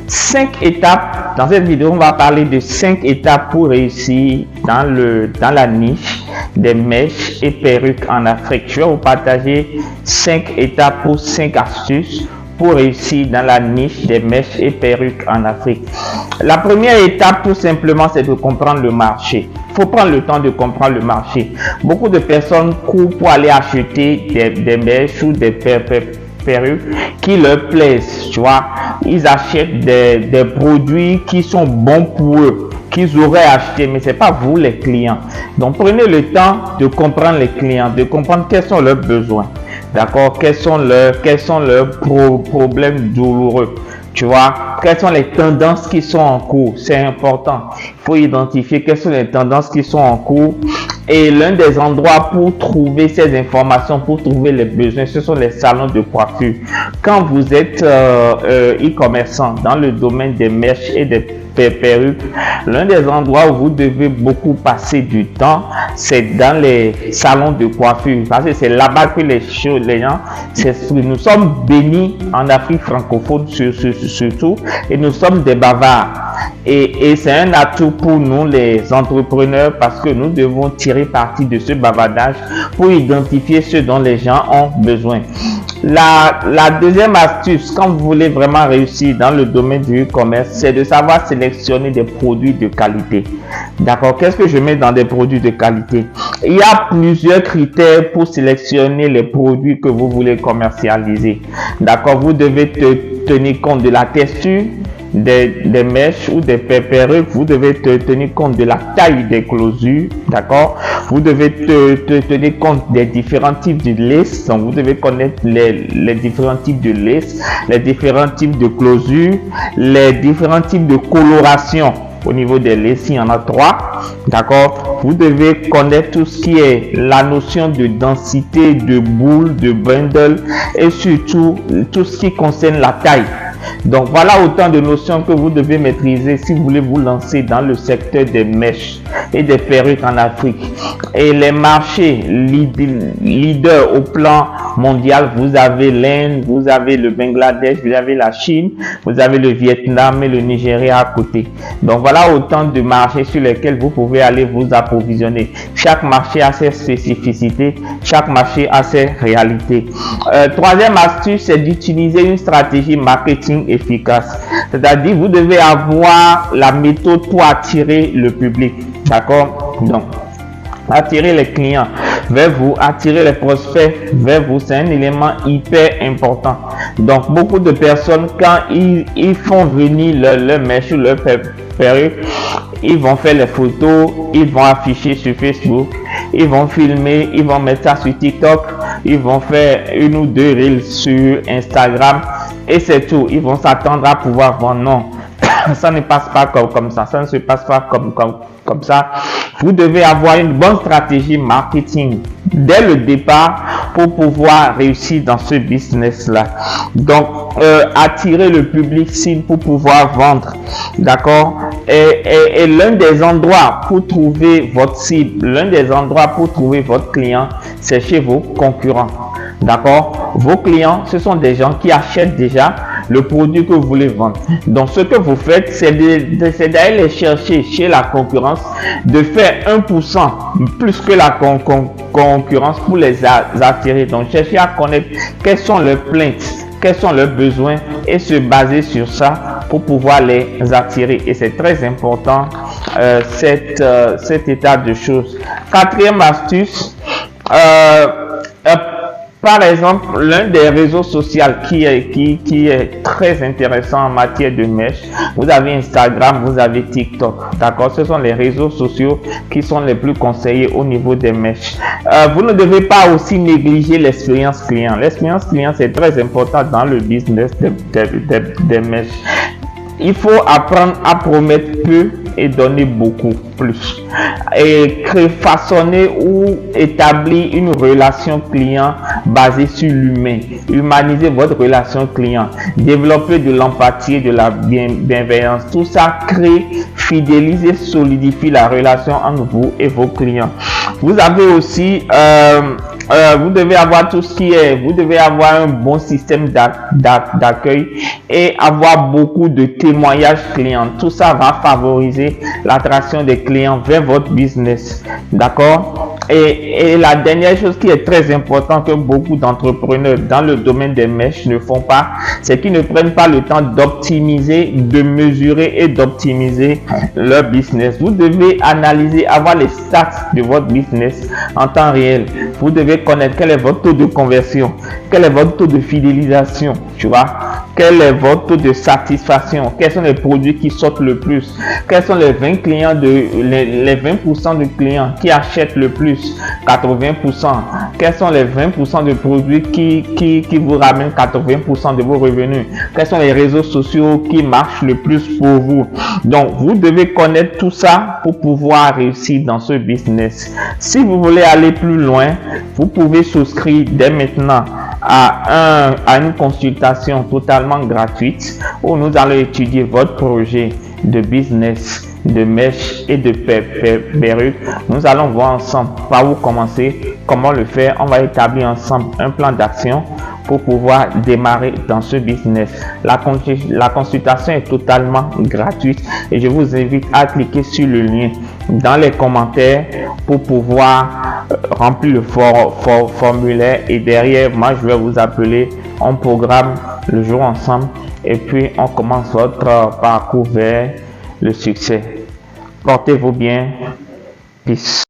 5 étapes. Dans cette vidéo, on va parler de 5 étapes pour réussir dans la niche des mèches et perruques en Afrique. Je vais vous partager 5 étapes pour 5 astuces pour réussir dans la niche des mèches et perruques en Afrique. La première étape, tout simplement, c'est de comprendre le marché. Il faut prendre le temps de comprendre le marché. Beaucoup de personnes courent pour aller acheter des mèches ou des perruques qui leur plaisent, tu vois. Ils achètent des produits qui sont bons pour eux, qu'ils auraient acheté, mais c'est pas vous les clients. Donc prenez le temps de comprendre les clients, de comprendre quels sont leurs besoins, d'accord, quels sont leurs problèmes douloureux, tu vois, quelles sont les tendances qui sont en cours. C'est important, il faut identifier quelles sont les tendances qui sont en cours. Et l'un des endroits pour trouver ces informations, pour trouver les besoins, ce sont les salons de coiffure. Quand vous êtes e-commerçant dans le domaine des mèches et des perruques, l'un des endroits où vous devez beaucoup passer du temps, c'est dans les salons de coiffure, parce que c'est là-bas que les gens, nous sommes bénis en Afrique francophone surtout, et nous sommes des bavards. Et c'est un atout pour nous les entrepreneurs, parce que nous devons tirer parti de ce bavardage pour identifier ce dont les gens ont besoin. La deuxième astuce, quand vous voulez vraiment réussir dans le domaine du e-commerce, c'est de savoir sélectionner des produits de qualité. D'accord, qu'est-ce que je mets dans des produits de qualité? Il y a plusieurs critères pour sélectionner les produits que vous voulez commercialiser. D'accord, vous devez tenir compte de la texture des mèches ou des perruques, vous devez tenir compte de la taille des closures, d'accord, vous devez tenir compte des différents types de lace. Donc vous devez connaître les différents types de lace, les différents types de closures, les différents types de coloration. Au niveau des laces, il y en a 3, d'accord. Vous devez connaître tout ce qui est la notion de densité, de boule, de bundle, et surtout tout ce qui concerne la taille. Donc voilà autant de notions que vous devez maîtriser si vous voulez vous lancer dans le secteur des mèches et des perruques en Afrique. Et les marchés leaders au plan mondial, vous avez l'Inde, vous avez le Bangladesh, vous avez la Chine, vous avez le Vietnam et le Nigeria à côté. Donc voilà autant de marchés sur lesquels vous pouvez aller vous approvisionner. Chaque marché a ses spécificités, chaque marché a ses réalités. Troisième astuce, c'est d'utiliser une stratégie marketing efficace. C'est-à-dire, vous devez avoir la méthode pour attirer le public. D'accord? Donc, attirer les clients vers vous, attirer les prospects vers vous, c'est un élément hyper important. Donc, beaucoup de personnes, quand ils font venir leur mèche ou leur perruque, ils vont faire les photos, ils vont afficher sur Facebook, ils vont filmer, ils vont mettre ça sur TikTok, ils vont faire 1 ou 2 reels sur Instagram, et c'est tout. Ils vont s'attendre à pouvoir vendre. Non, ça ne passe pas comme ça. Ça ne se passe pas comme ça. Vous devez avoir une bonne stratégie marketing dès le départ pour pouvoir réussir dans ce business-là. Donc, attirer le public cible pour pouvoir vendre. D'accord? Et l'un des endroits pour trouver votre cible, l'un des endroits pour trouver votre client, c'est chez vos concurrents. D'accord? Vos clients, ce sont des gens qui achètent déjà le produit que vous voulez vendre. Donc, ce que vous faites, c'est d'aller les chercher chez la concurrence, de faire 1% plus que la concurrence pour les attirer. Donc, cherchez à connaître quelles sont leurs plaintes, quels sont leurs besoins et se baser sur ça pour pouvoir les attirer. Et c'est très important, cet état de choses. Quatrième astuce, par exemple, l'un des réseaux sociaux qui est très intéressant en matière de mèches, vous avez Instagram, vous avez TikTok, d'accord? Ce sont les réseaux sociaux qui sont les plus conseillés au niveau des mèches. Vous ne devez pas aussi négliger l'expérience client. L'expérience client, c'est très important dans le business des mèches. Il faut apprendre à promettre peu et donner beaucoup plus. Et façonner ou établir une relation client basée sur l'humain. Humaniser votre relation client. Développer de l'empathie et de la bienveillance. Tout ça crée, fidélise et solidifie la relation entre vous et vos clients. Vous avez aussi vous devez avoir tout ce qui est, vous devez avoir un bon système d'accueil et avoir beaucoup de témoignages clients. Tout ça va favoriser l'attraction des clients vers votre business. D'accord? Et la dernière chose qui est très importante que beaucoup d'entrepreneurs dans le domaine des mèches ne font pas, c'est qu'ils ne prennent pas le temps d'optimiser, de mesurer et d'optimiser leur business. Vous devez analyser, avoir les stats de votre business en temps réel. Vous devez connaître quel est votre taux de conversion, quel est votre taux de fidélisation, tu vois, quel est votre taux de satisfaction, quels sont les produits qui sortent le plus, quels sont les 20 clients les 20% de clients qui achètent le plus, 80%, quels sont les 20% de produits qui vous ramènent 80% de vos revenus, quels sont les réseaux sociaux qui marchent le plus pour vous. Donc vous devez connaître tout ça pour pouvoir réussir dans ce business. Si vous voulez aller plus loin, vous pouvez souscrire dès maintenant à une consultation totalement gratuite où nous allons étudier votre projet de business, de mèche et de perruque. Nous allons voir ensemble par où commencer, comment le faire. On va établir ensemble un plan d'action pour pouvoir démarrer dans ce business. La consultation est totalement gratuite et je vous invite à cliquer sur le lien dans les commentaires pour pouvoir remplir le formulaire et derrière moi je vais vous appeler, on programme le jour ensemble et puis on commence votre parcours vers le succès. Portez-vous bien. Peace.